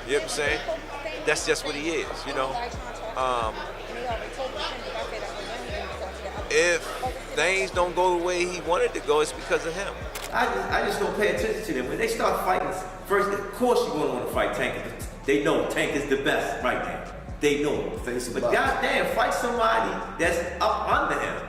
You know what I'm saying? That's just what he is, you know. Um, if things don't go the way he wanted to go, it's because of him. I just don't pay attention to them. When they start fighting, first, of course you're going to want to fight Tank. They know Tank is the best right now. They know him. But goddamn, fight somebody that's up under him.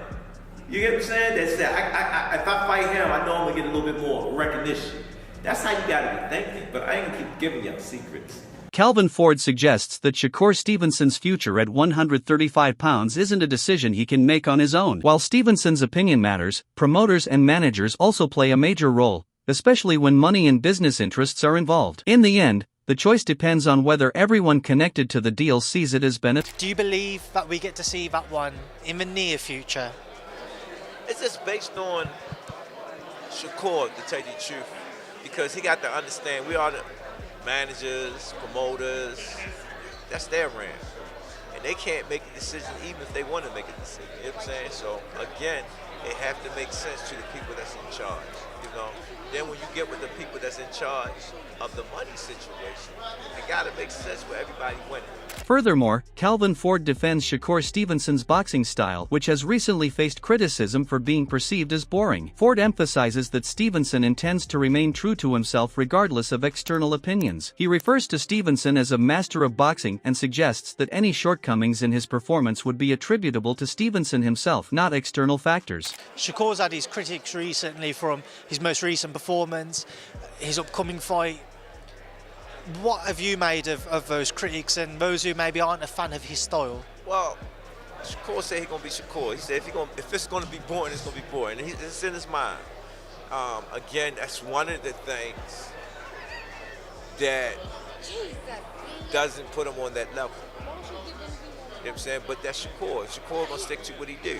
You get what I'm saying? That's that. If I fight him, I know I'm going to get a little bit more recognition. That's how you got to be thinking. But I ain't going to keep giving y'all secrets. Calvin Ford suggests that Shakur Stevenson's future at 135 pounds isn't a decision he can make on his own. While Stevenson's opinion matters, promoters and managers also play a major role, especially when money and business interests are involved. In the end, the choice depends on whether everyone connected to the deal sees it as benefit. Do you believe that we get to see that one in the near future? It's just based on Shakur, to tell you the truth, because he got to understand we are the managers, promoters, that's their brand. And they can't make a decision even if they want to make a decision. You know what I'm saying? So again, it have to make sense to the people that's in charge. You know? Then when you get with the people that's in charge of the money situation, it gotta make sense for everybody winning. Furthermore, Calvin Ford defends Shakur Stevenson's boxing style, which has recently faced criticism for being perceived as boring. Ford emphasizes that Stevenson intends to remain true to himself regardless of external opinions. He refers to Stevenson as a master of boxing and suggests that any shortcomings in his performance would be attributable to Stevenson himself, not external factors. Shakur's had his critics recently from his most recent performance, his upcoming fight. What have you made of those critics and those who maybe aren't a fan of his style? Well, Shakur said he's gonna be Shakur. He said if it's gonna be boring, it's gonna be boring. And it's in his mind. Again, that's one of the things that doesn't put him on that level. You know what I'm saying? But that's Shakur. Shakur gonna stick to what he do.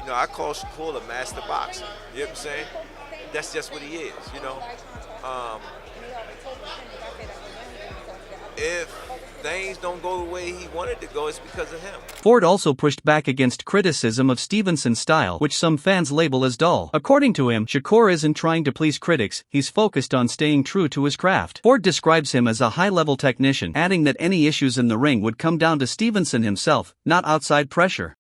You know, I call Shakur a master boxer. You know what I'm saying? That's just what he is, you know. If things don't go the way he wanted to go, it's because of him. Ford also pushed back against criticism of Stevenson's style, which some fans label as dull. According to him, Shakur isn't trying to please critics, he's focused on staying true to his craft. Ford describes him as a high-level technician, adding that any issues in the ring would come down to Stevenson himself, not outside pressure.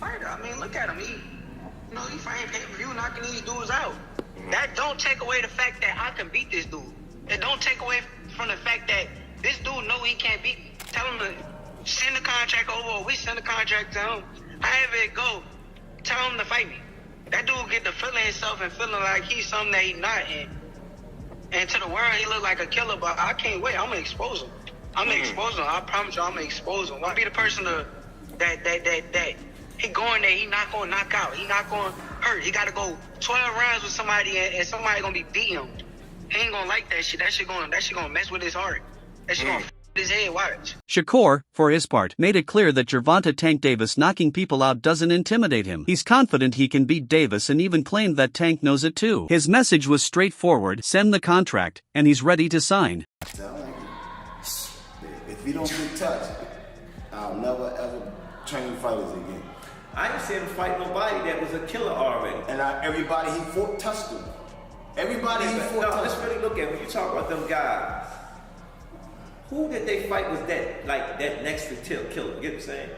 I mean, look at him. He fighting pay-per-view, knocking these dudes out. That don't take away the fact that I can beat this dude. It don't take away from the fact that this dude know he can't beat me. Tell him to send the contract over, or we send the contract to him. However it go, tell him to fight me. That dude get to feeling himself and feeling like he's something that he's not in. And to the world, he look like a killer, but I can't wait. I'm gonna expose him. I promise you, I'm gonna expose him. I'll be the person that he going there, he not gonna knock out. He not gonna hurt. He gotta go 12 rounds with somebody and somebody gonna be beating him. He ain't gonna like that shit. That shit gonna mess with his heart. That shit gonna f his head. Watch. Shakur, for his part, made it clear that Gervonta Tank Davis knocking people out doesn't intimidate him. He's confident he can beat Davis and even claimed that Tank knows it too. His message was straightforward: send the contract, and he's ready to sign. If you don't get touched, I'll never ever train fighters again. I ain't seen him fight nobody that was a killer already. And everybody he fought touched him. Everybody he fought touched him. Let's really look at when you talk about them guys. Who did they fight was that next to killer? You get what I'm saying?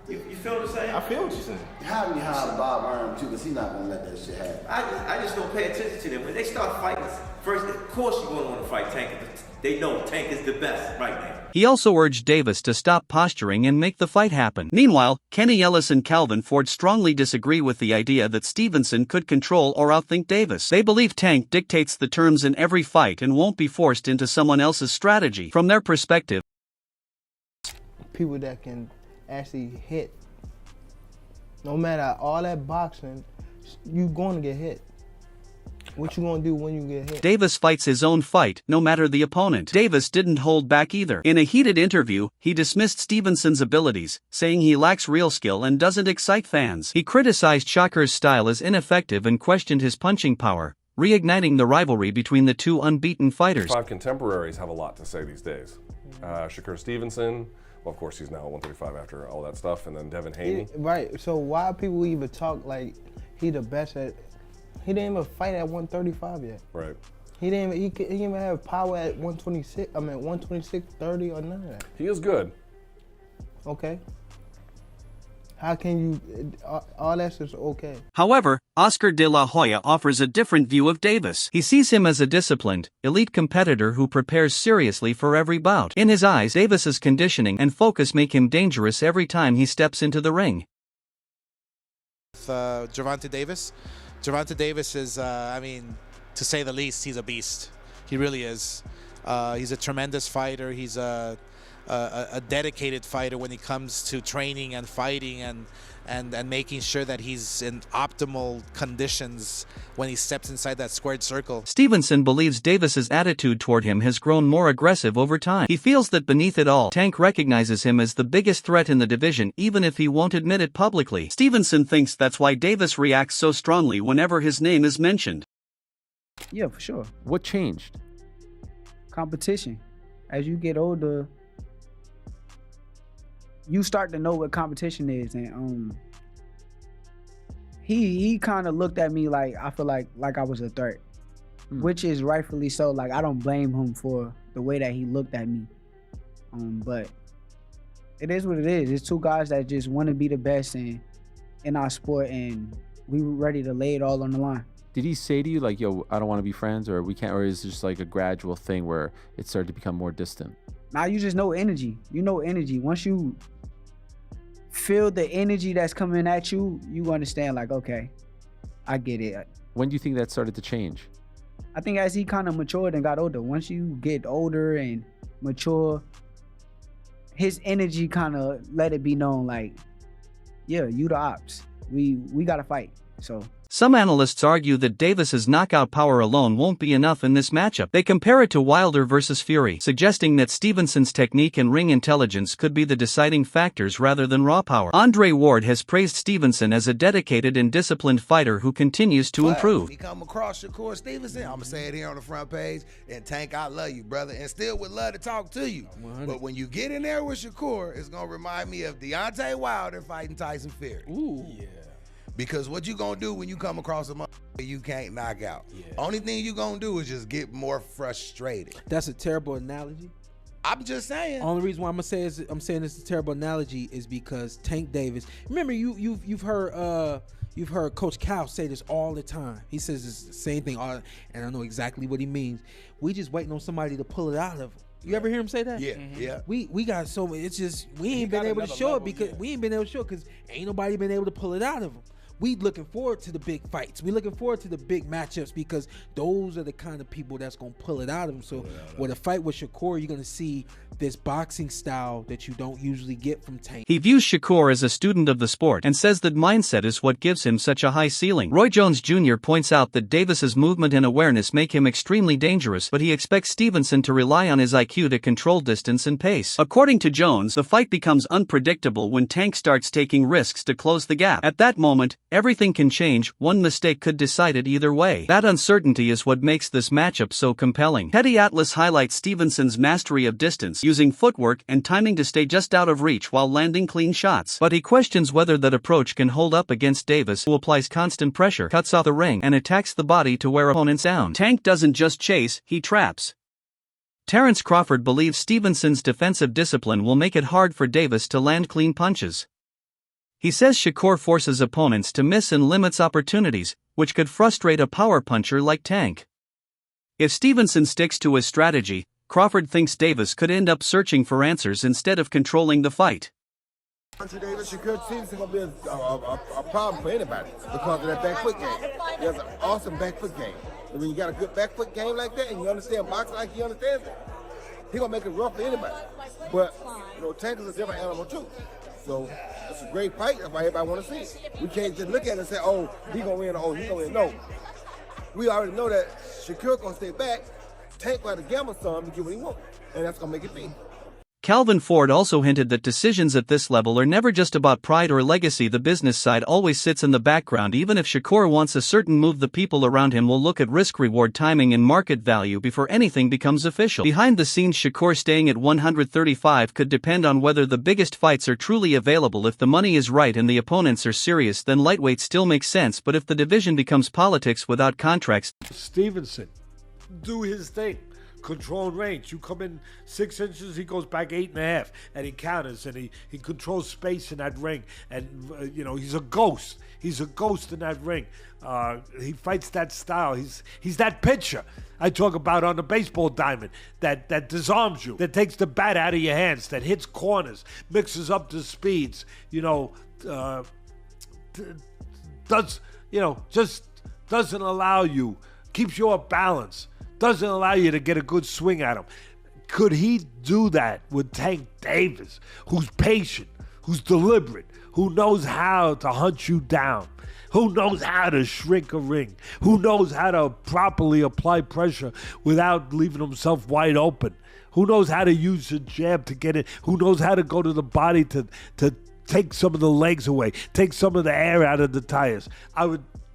You feel what I'm saying? I feel what you're saying. How do you hire Bob Arm too? Because he's not gonna let that shit happen. I just don't pay attention to them. When they start fighting, first, of course you're gonna want to fight Tank. They know Tank is the best right now. He also urged Davis to stop posturing and make the fight happen. Meanwhile, Kenny Ellis and Calvin Ford strongly disagree with the idea that Stevenson could control or outthink Davis. They believe Tank dictates the terms in every fight and won't be forced into someone else's strategy. From their perspective, people that can actually hit, no matter all that boxing, you going to get hit. What you gonna do when you get hit? Davis fights his own fight, no matter the opponent. Davis didn't hold back either. In a heated interview, he dismissed Stevenson's abilities, saying he lacks real skill and doesn't excite fans. He criticized Shakur's style as ineffective and questioned his punching power, reigniting the rivalry between the two unbeaten fighters. Five contemporaries have a lot to say these days. Shakur Stevenson, well, of course, he's now at 135 after all that stuff, and then Devin Haney. Right, so why people even talk like he the best at... He didn't even fight at 135 yet. Right. He didn't even have power at 126. I mean 126.30 or none of that. He is good. Okay. How can you? All that's just okay. However, Oscar de la Hoya offers a different view of Davis. He sees him as a disciplined, elite competitor who prepares seriously for every bout. In his eyes, Davis's conditioning and focus make him dangerous every time he steps into the ring. Gervonta Davis. Gervonta Davis is, I mean, to say the least, he's a beast. He really is. He's a tremendous fighter. He's a dedicated fighter when it comes to training and fighting and making sure that he's in optimal conditions when he steps inside that squared circle. Stevenson believes Davis's attitude toward him has grown more aggressive over time. He feels that beneath it all, Tank recognizes him as the biggest threat in the division even if he won't admit it publicly. Stevenson thinks that's why Davis reacts so strongly whenever his name is mentioned. Yeah, for sure. What changed? Competition. As you get older, you start to know what competition is, and he kind of looked at me like I feel like I was a threat, which is rightfully so. Like I don't blame him for the way that he looked at me, but it is what it is. It's two guys that just want to be the best in our sport, and we were ready to lay it all on the line. Did he say to you like, "Yo, I don't want to be friends," or we can't, or is it just like a gradual thing where it started to become more distant? Now you just know energy. You know energy. Once you feel the energy that's coming at you, you understand like, okay, I get it. When do you think that started to change? I think as he kind of matured and got older. Once you get older and mature, his energy kind of let it be known like, yeah, you the ops. We got to fight. So some analysts argue that Davis's knockout power alone won't be enough in this matchup. They compare it to Wilder versus Fury, suggesting that Stevenson's technique and ring intelligence could be the deciding factors rather than raw power. Andre Ward has praised Stevenson as a dedicated and disciplined fighter who continues to improve. When he come across Shakur Stevenson, I'm gonna say it here on the front page, and Tank, I love you, brother, and still would love to talk to you. 100. But when you get in there with Shakur, it's gonna remind me of Deontay Wilder fighting Tyson Fury. Ooh. Yeah. Because what you gonna do when you come across a motherfucker you can't knock out? Yeah. Only thing you gonna do is just get more frustrated. That's a terrible analogy. I'm just saying. Only reason why I'm saying it's a terrible analogy is because Tank Davis. Remember, you've heard Coach Cal say this all the time. He says this the same thing, and I know exactly what he means. We just waiting on somebody to pull it out of him. You ever hear him say that? Yeah, yeah. We got so much. It's just we ain't been able to show it because we ain't been able to show it because ain't nobody been able to pull it out of him. We looking forward to the big fights. We looking forward to the big matchups because those are the kind of people that's gonna pull it out of them. So with a fight with Shakur, you're gonna see this boxing style that you don't usually get from Tank. He views Shakur as a student of the sport and says that mindset is what gives him such a high ceiling. Roy Jones Jr. points out that Davis's movement and awareness make him extremely dangerous, but he expects Stevenson to rely on his IQ to control distance and pace. According to Jones, the fight becomes unpredictable when Tank starts taking risks to close the gap. At that moment, everything can change. One mistake could decide it either way. That uncertainty is what makes this matchup so compelling. Teddy Atlas highlights Stevenson's mastery of distance, using footwork and timing to stay just out of reach while landing clean shots. But he questions whether that approach can hold up against Davis, who applies constant pressure, cuts off the ring, and attacks the body to wear opponents down. Tank doesn't just chase, he traps. Terrence Crawford believes Stevenson's defensive discipline will make it hard for Davis to land clean punches. He says Shakur forces opponents to miss and limits opportunities, which could frustrate a power puncher like Tank. If Stevenson sticks to his strategy, Crawford thinks Davis could end up searching for answers instead of controlling the fight. Davis, Shakur Stevenson gonna be a problem for anybody because of that back foot game. He has an awesome back foot game. And when you got a good back foot game like that and you understand boxing like he understands it, he gonna make it rough for anybody. But Tank is a different animal too. So it's a great fight. That's why everybody want to see it. We can't just look at it and say, oh, he gonna win, or oh, he gonna win. No, we already know that Shakur gonna stay back. Tank got to gamble some to get what he wants, and that's gonna make it big. Calvin Ford also hinted that decisions at this level are never just about pride or legacy. The business side always sits in the background. Even if Shakur wants a certain move, the people around him will look at risk-reward, timing, and market value before anything becomes official. Behind the scenes, Shakur staying at 135 could depend on whether the biggest fights are truly available. If the money is right and the opponents are serious, then lightweight still makes sense, but if the division becomes politics without contracts... Stevenson, do his thing. Control range. You come in 6 inches, he goes back 8.5, and he counters, and he controls space in that ring. And he's a ghost. He's a ghost in that ring. He fights that style. He's that pitcher I talk about on the baseball diamond that disarms you, that takes the bat out of your hands, that hits corners, mixes up the speeds. Just doesn't allow you, keeps you off balance. Doesn't allow you to get a good swing at him. Could he do that with Tank Davis, who's patient, who's deliberate, who knows how to hunt you down, who knows how to shrink a ring, who knows how to properly apply pressure without leaving himself wide open, who knows how to use a jab to get it, who knows how to go to the body to take some of the legs away, take some of the air out of the tires.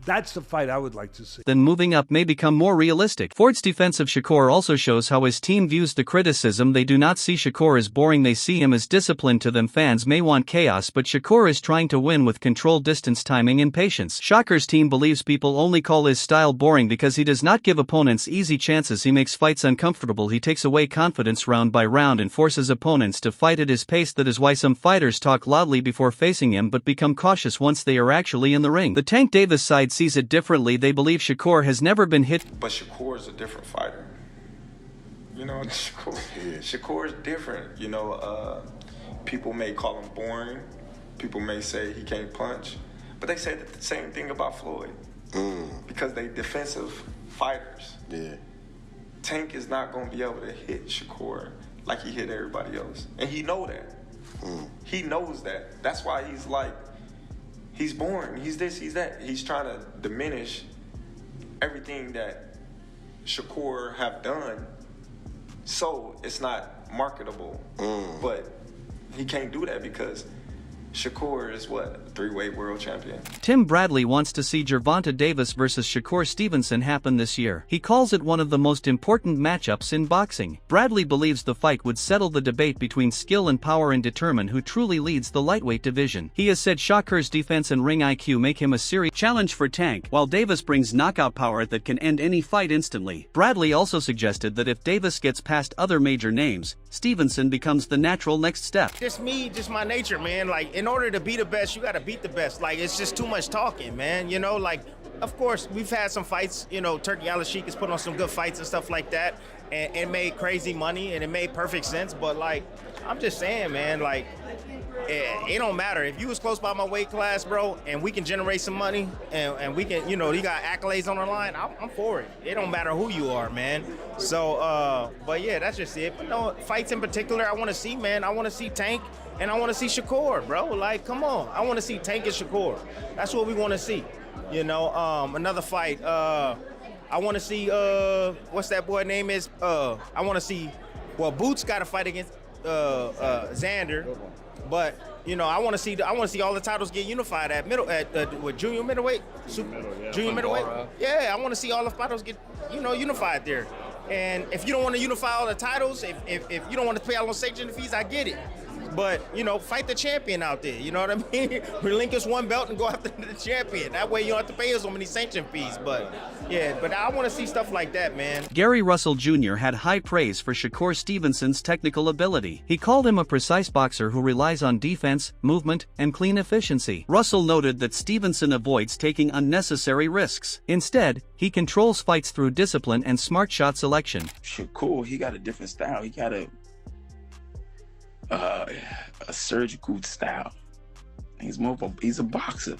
That's the fight I would like to see. Then moving up may become more realistic. Ford's defense of Shakur also shows how his team views the criticism. They do not see Shakur as boring, they see him as disciplined. To them, fans may want chaos, but Shakur is trying to win with control, distance, timing, and patience. Shakur's team believes people only call his style boring because he does not give opponents easy chances. He makes fights uncomfortable. He takes away confidence round by round and forces opponents to fight at his pace. That is why some fighters talk loudly before facing him but become cautious once they are actually in the ring. The Tank Davis side sees it differently. They believe Shakur has never been hit. But Shakur is a different fighter. Shakur is different. People may call him boring. People may say he can't punch. But they say the same thing about Floyd. Because they defensive fighters. Yeah. Tank is not going to be able to hit Shakur like he hit everybody else. And he know that. He knows that. That's why he's boring. He's this, he's that. He's trying to diminish everything that Shakur have done, so it's not marketable. But he can't do that because Shakur is a 3-weight world champion. Tim Bradley wants to see Gervonta Davis versus Shakur Stevenson happen this year. He calls it one of the most important matchups in boxing. Bradley believes the fight would settle the debate between skill and power and determine who truly leads the lightweight division. He has said Shakur's defense and ring IQ make him a serious challenge for Tank, while Davis brings knockout power that can end any fight instantly. Bradley also suggested that if Davis gets past other major names, Stevenson becomes the natural next step. Just my nature, man. In order to be the best, you got to beat the best. It's just too much talking, man. Of course, we've had some fights. Turkey Al-Sheikh has put on some good fights and stuff like that, and it made crazy money, and it made perfect sense. But, I'm just saying, man, it don't matter. If you was close by my weight class, bro, and we can generate some money, and we can, you got accolades on the line, I'm for it. It don't matter who you are, man. So, but yeah, that's just it. But no, fights in particular I want to see, man. I want to see Tank, and I want to see Shakur, bro. Come on. I want to see Tank and Shakur. That's what we want to see. Another fight. I want to see, what's that boy name is? I want to see, Boots got to fight against Xander. But I want to see all the titles get unified at junior middleweight, junior middleweight. Yeah, I want to see all the titles get unified there. And if you don't want to unify all the titles, if you don't want to pay all those sanction fees, I get it. But, fight the champion out there, you know what I mean? Relinquish one belt and go after the champion. That way you don't have to pay so many sanction fees. But, yeah, I want to see stuff like that, man. Gary Russell Jr. had high praise for Shakur Stevenson's technical ability. He called him a precise boxer who relies on defense, movement, and clean efficiency. Russell noted that Stevenson avoids taking unnecessary risks. Instead, he controls fights through discipline and smart shot selection. Shakur, he got a different style. He got a surgical style. He's a boxer.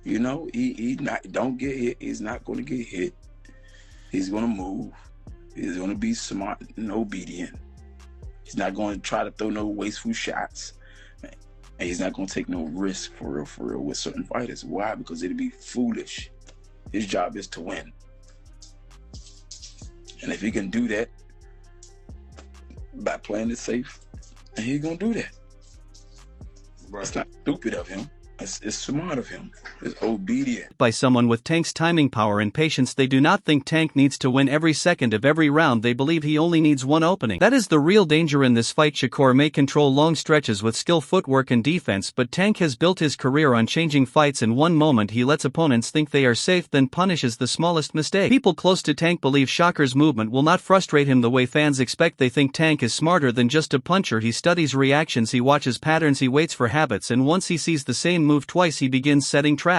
He don't get hit. He's not going to get hit. He's going to move. He's going to be smart and obedient. He's not going to try to throw no wasteful shots. And he's not going to take no risk for real with certain fighters. Why? Because it'd be foolish. His job is to win. And if he can do that by playing it safe, and he's gonna do that. Right. It's not stupid of him. It's smart of him. It's obedient. By someone with Tank's timing power and patience, they do not think Tank needs to win every second of every round. They believe he only needs one opening. That is the real danger in this fight. Shakur may control long stretches with skill, footwork and defense, but Tank has built his career on changing fights. In one moment he lets opponents think they are safe, then punishes the smallest mistake. People close to Tank believe Shakur's movement will not frustrate him the way fans expect. They think Tank is smarter than just a puncher. He studies reactions, he watches patterns, he waits for habits, and once he sees the same move twice he begins setting traps.